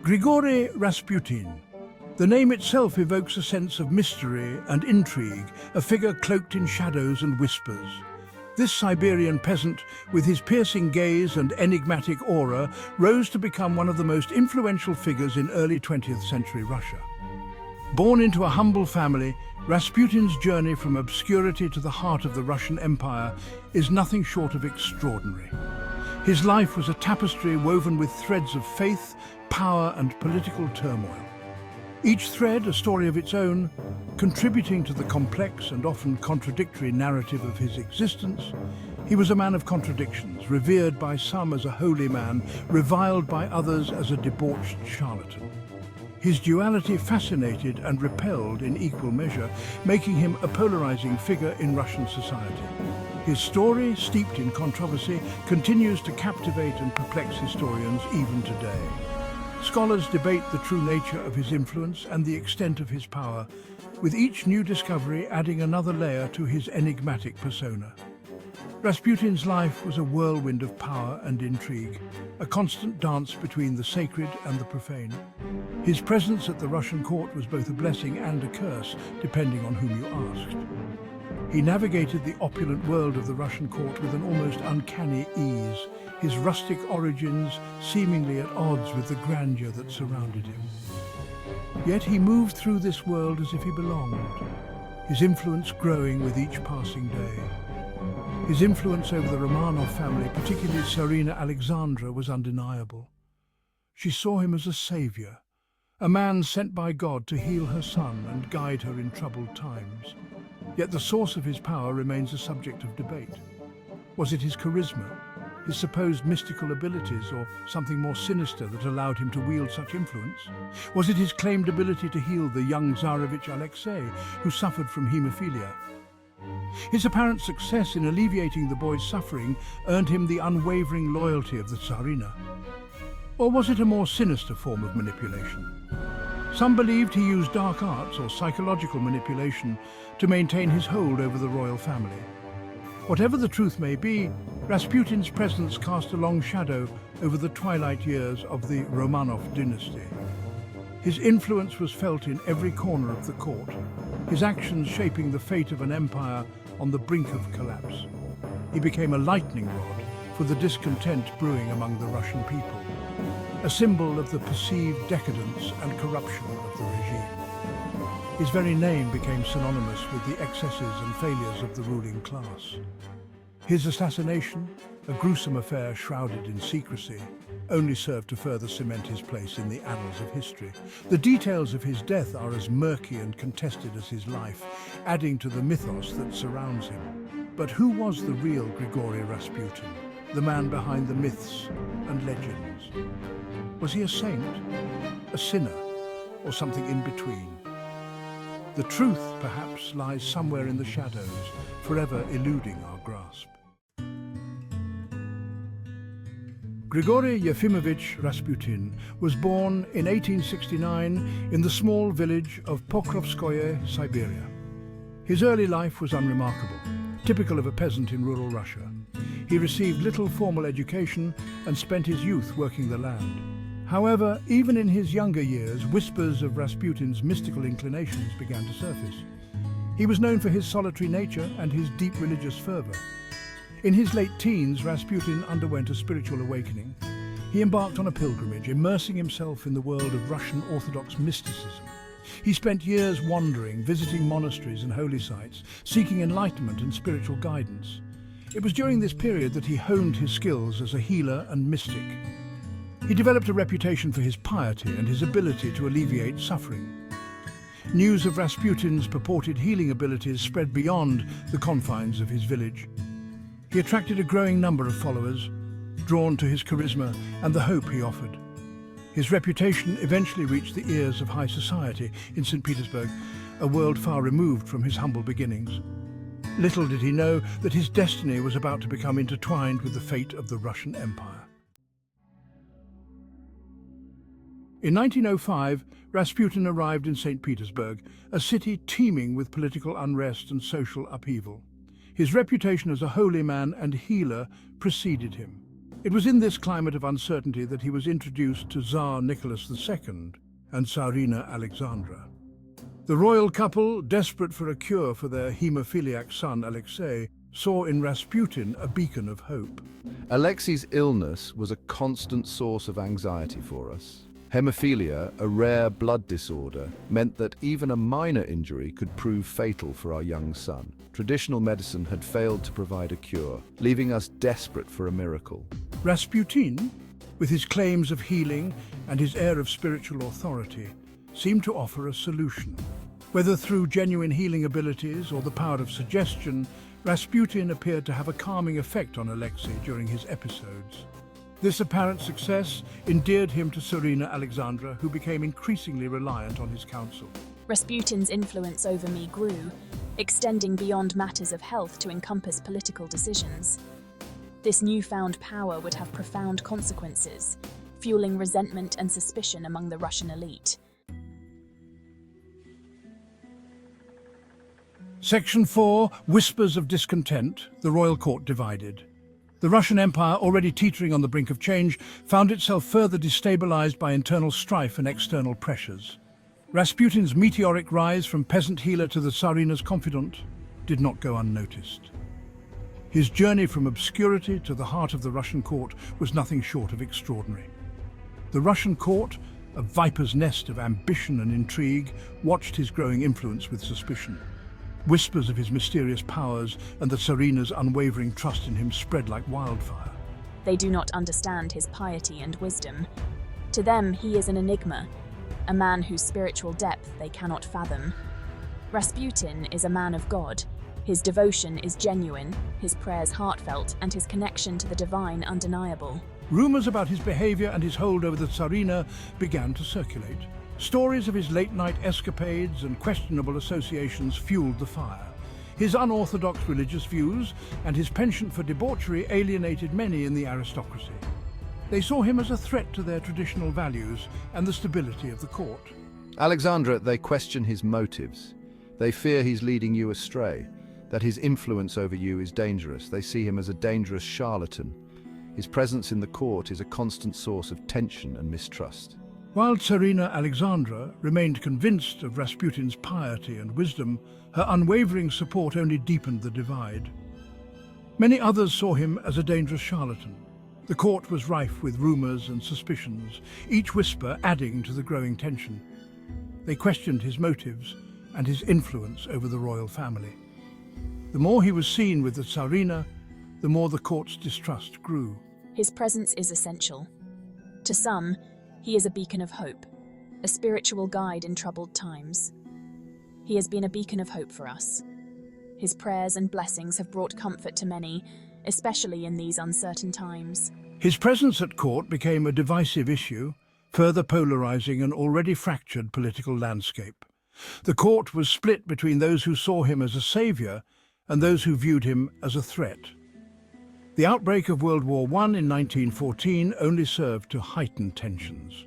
Grigory Rasputin. The name itself evokes a sense of mystery and intrigue, a figure cloaked in shadows and whispers. This Siberian peasant, with his piercing gaze and enigmatic aura, rose to become one of the most influential figures in early 20th century Russia. Born into a humble family, Rasputin's journey from obscurity to the heart of the Russian Empire is nothing short of extraordinary. His life was a tapestry woven with threads of faith, power and political turmoil. Each thread a story of its own, contributing to the complex and often contradictory narrative of his existence. He was a man of contradictions, revered by some as a holy man, reviled by others as a debauched charlatan. His duality fascinated and repelled in equal measure, making him a polarizing figure in Russian society. His story, steeped in controversy, continues to captivate and perplex historians even today. Scholars debate the true nature of his influence and the extent of his power, with each new discovery adding another layer to his enigmatic persona. Rasputin's life was a whirlwind of power and intrigue, a constant dance between the sacred and the profane. His presence at the Russian court was both a blessing and a curse, depending on whom you asked. He navigated the opulent world of the Russian court with an almost uncanny ease, his rustic origins seemingly at odds with the grandeur that surrounded him. Yet he moved through this world as if he belonged, his influence growing with each passing day. His influence over the Romanov family, particularly Tsarina Alexandra, was undeniable. She saw him as a savior, a man sent by God to heal her son and guide her in troubled times. Yet the source of his power remains a subject of debate. Was it his charisma, his supposed mystical abilities, or something more sinister that allowed him to wield such influence? Was it his claimed ability to heal the young Tsarevich Alexei, who suffered from haemophilia? His apparent success in alleviating the boy's suffering earned him the unwavering loyalty of the Tsarina. Or was it a more sinister form of manipulation? Some believed he used dark arts or psychological manipulation to maintain his hold over the royal family. Whatever the truth may be, Rasputin's presence cast a long shadow over the twilight years of the Romanov dynasty. His influence was felt in every corner of the court, his actions shaping the fate of an empire on the brink of collapse. He became a lightning rod for the discontent brewing among the Russian people, a symbol of the perceived decadence and corruption of the regime. His very name became synonymous with the excesses and failures of the ruling class. His assassination, a gruesome affair shrouded in secrecy, only served to further cement his place in the annals of history. The details of his death are as murky and contested as his life, adding to the mythos that surrounds him. But who was the real Grigory Rasputin, the man behind the myths and legends? Was he a saint, a sinner, or something in between? The truth, perhaps, lies somewhere in the shadows, forever eluding our grasp. Grigory Yefimovich Rasputin was born in 1869 in the small village of Pokrovskoye, Siberia. His early life was unremarkable, typical of a peasant in rural Russia. He received little formal education and spent his youth working the land. However, even in his younger years, whispers of Rasputin's mystical inclinations began to surface. He was known for his solitary nature and his deep religious fervor. In his late teens, Rasputin underwent a spiritual awakening. He embarked on a pilgrimage, immersing himself in the world of Russian Orthodox mysticism. He spent years wandering, visiting monasteries and holy sites, seeking enlightenment and spiritual guidance. It was during this period that he honed his skills as a healer and mystic. He developed a reputation for his piety and his ability to alleviate suffering. News of Rasputin's purported healing abilities spread beyond the confines of his village. He attracted a growing number of followers, drawn to his charisma and the hope he offered. His reputation eventually reached the ears of high society in St. Petersburg, a world far removed from his humble beginnings. Little did he know that his destiny was about to become intertwined with the fate of the Russian Empire. In 1905, Rasputin arrived in St. Petersburg, a city teeming with political unrest and social upheaval. His reputation as a holy man and healer preceded him. It was in this climate of uncertainty that he was introduced to Tsar Nicholas II and Tsarina Alexandra. The royal couple, desperate for a cure for their hemophiliac son Alexei, saw in Rasputin a beacon of hope. Alexei's illness was a constant source of anxiety for us. Hemophilia, a rare blood disorder, meant that even a minor injury could prove fatal for our young son. Traditional medicine had failed to provide a cure, leaving us desperate for a miracle. Rasputin, with his claims of healing and his air of spiritual authority, seemed to offer a solution. Whether through genuine healing abilities or the power of suggestion, Rasputin appeared to have a calming effect on Alexei during his episodes. This apparent success endeared him to Tsarina Alexandra, who became increasingly reliant on his counsel. Rasputin's influence over me grew, extending beyond matters of health to encompass political decisions. This newfound power would have profound consequences, fueling resentment and suspicion among the Russian elite. Section 4, Whispers of Discontent, the royal court divided. The Russian Empire, already teetering on the brink of change, found itself further destabilized by internal strife and external pressures. Rasputin's meteoric rise from peasant healer to the Tsarina's confidant did not go unnoticed. His journey from obscurity to the heart of the Russian court was nothing short of extraordinary. The Russian court, a viper's nest of ambition and intrigue, watched his growing influence with suspicion. Whispers of his mysterious powers and the Tsarina's unwavering trust in him spread like wildfire. They do not understand his piety and wisdom. To them, he is an enigma, a man whose spiritual depth they cannot fathom. Rasputin is a man of God. His devotion is genuine, his prayers heartfelt, and his connection to the divine undeniable. Rumors about his behavior and his hold over the Tsarina began to circulate. Stories of his late-night escapades and questionable associations fueled the fire. His unorthodox religious views and his penchant for debauchery alienated many in the aristocracy. They saw him as a threat to their traditional values and the stability of the court. Alexandra, they question his motives. They fear he's leading you astray, that his influence over you is dangerous. They see him as a dangerous charlatan. His presence in the court is a constant source of tension and mistrust. While Tsarina Alexandra remained convinced of Rasputin's piety and wisdom, her unwavering support only deepened the divide. Many others saw him as a dangerous charlatan. The court was rife with rumors and suspicions, each whisper adding to the growing tension. They questioned his motives and his influence over the royal family. The more he was seen with the Tsarina, the more the court's distrust grew. His presence is essential. To some, he is a beacon of hope, a spiritual guide in troubled times. He has been a beacon of hope for us. His prayers and blessings have brought comfort to many, especially in these uncertain times. His presence at court became a divisive issue, further polarizing an already fractured political landscape. The court was split between those who saw him as a savior and those who viewed him as a threat. The outbreak of World War I in 1914 only served to heighten tensions.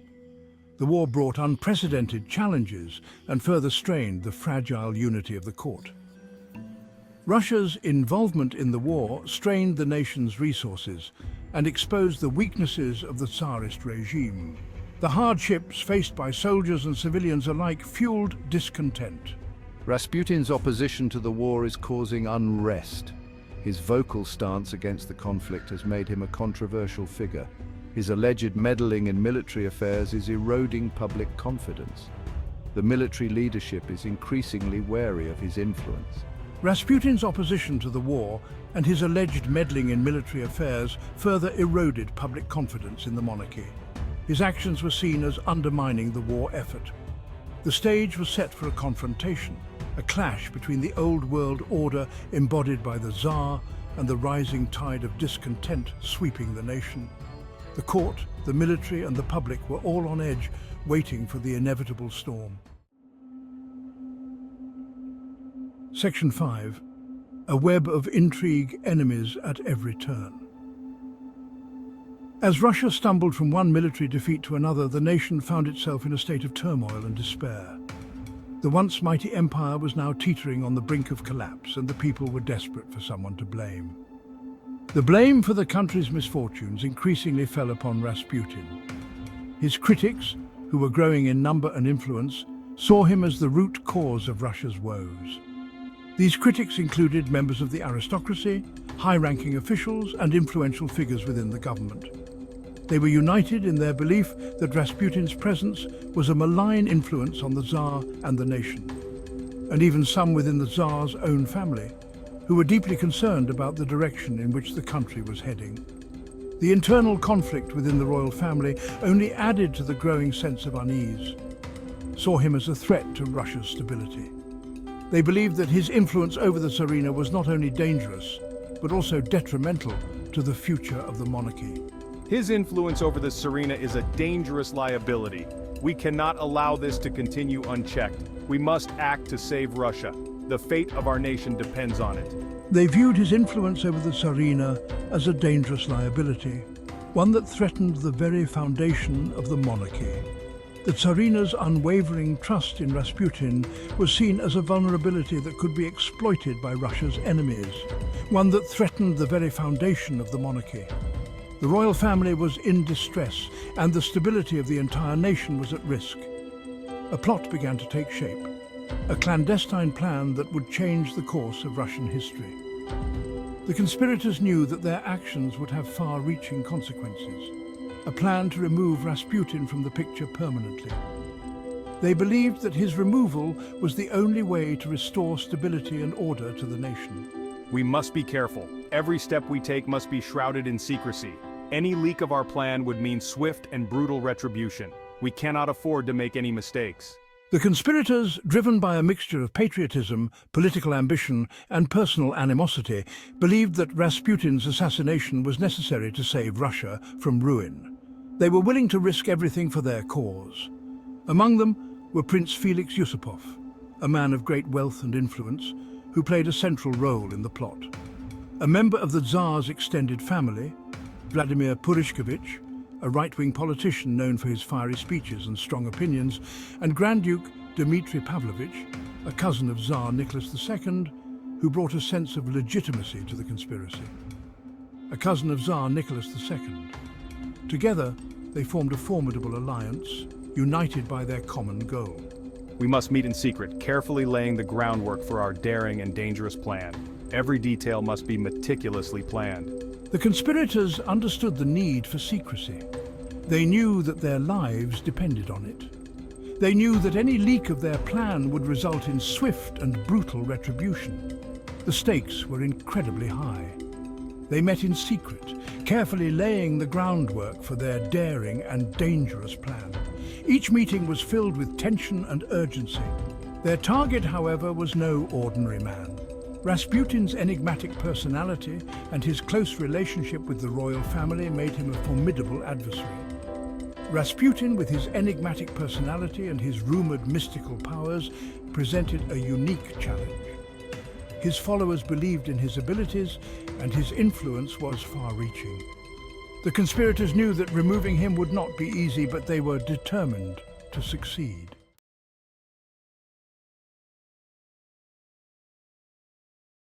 The war brought unprecedented challenges and further strained the fragile unity of the court. Russia's involvement in the war strained the nation's resources and exposed the weaknesses of the Tsarist regime. The hardships faced by soldiers and civilians alike fueled discontent. Rasputin's opposition to the war is causing unrest. His vocal stance against the conflict has made him a controversial figure. His alleged meddling in military affairs is eroding public confidence. The military leadership is increasingly wary of his influence. Rasputin's opposition to the war and his alleged meddling in military affairs further eroded public confidence in the monarchy. His actions were seen as undermining the war effort. The stage was set for a confrontation, a clash between the old world order embodied by the Tsar and the rising tide of discontent sweeping the nation. The court, the military and the public were all on edge, waiting for the inevitable storm. Section 5. A web of intrigue, enemies at every turn. As Russia stumbled from one military defeat to another, the nation found itself in a state of turmoil and despair. The once mighty empire was now teetering on the brink of collapse, and the people were desperate for someone to blame. The blame for the country's misfortunes increasingly fell upon Rasputin. His critics, who were growing in number and influence, saw him as the root cause of Russia's woes. These critics included members of the aristocracy, high-ranking officials, and influential figures within the government. They were united in their belief that Rasputin's presence was a malign influence on the Tsar and the nation, and even some within the Tsar's own family, who were deeply concerned about the direction in which the country was heading. The internal conflict within the royal family only added to the growing sense of unease, saw him as a threat to Russia's stability. They believed that his influence over the Tsarina was not only dangerous, but also detrimental to the future of the monarchy. His influence over the Tsarina is a dangerous liability. We cannot allow this to continue unchecked. We must act to save Russia. The fate of our nation depends on it. They viewed his influence over the Tsarina as a dangerous liability, one that threatened the very foundation of the monarchy. The Tsarina's unwavering trust in Rasputin was seen as a vulnerability that could be exploited by Russia's enemies, one that threatened the very foundation of the monarchy. The royal family was in distress, and the stability of the entire nation was at risk. A plot began to take shape, a clandestine plan that would change the course of Russian history. The conspirators knew that their actions would have far-reaching consequences, a plan to remove Rasputin from the picture permanently. They believed that his removal was the only way to restore stability and order to the nation. We must be careful. Every step we take must be shrouded in secrecy. Any leak of our plan would mean swift and brutal retribution. We cannot afford to make any mistakes. The conspirators, driven by a mixture of patriotism, political ambition, and personal animosity, believed that Rasputin's assassination was necessary to save Russia from ruin. They were willing to risk everything for their cause. Among them were Prince Felix Yusupov, a man of great wealth and influence, who played a central role in the plot. A member of the Tsar's extended family, Vladimir Purishkevich, a right-wing politician known for his fiery speeches and strong opinions, and Grand Duke Dmitry Pavlovich, a cousin of Tsar Nicholas II, who brought a sense of legitimacy to the conspiracy. A cousin of Tsar Nicholas II. Together, they formed a formidable alliance, united by their common goal. We must meet in secret, carefully laying the groundwork for our daring and dangerous plan. Every detail must be meticulously planned. The conspirators understood the need for secrecy. They knew that their lives depended on it. They knew that any leak of their plan would result in swift and brutal retribution. The stakes were incredibly high. They met in secret, carefully laying the groundwork for their daring and dangerous plan. Each meeting was filled with tension and urgency. Their target, however, was no ordinary man. Rasputin's enigmatic personality and his close relationship with the royal family made him a formidable adversary. Rasputin, with his enigmatic personality and his rumored mystical powers, presented a unique challenge. His followers believed in his abilities, and his influence was far-reaching. The conspirators knew that removing him would not be easy, but they were determined to succeed.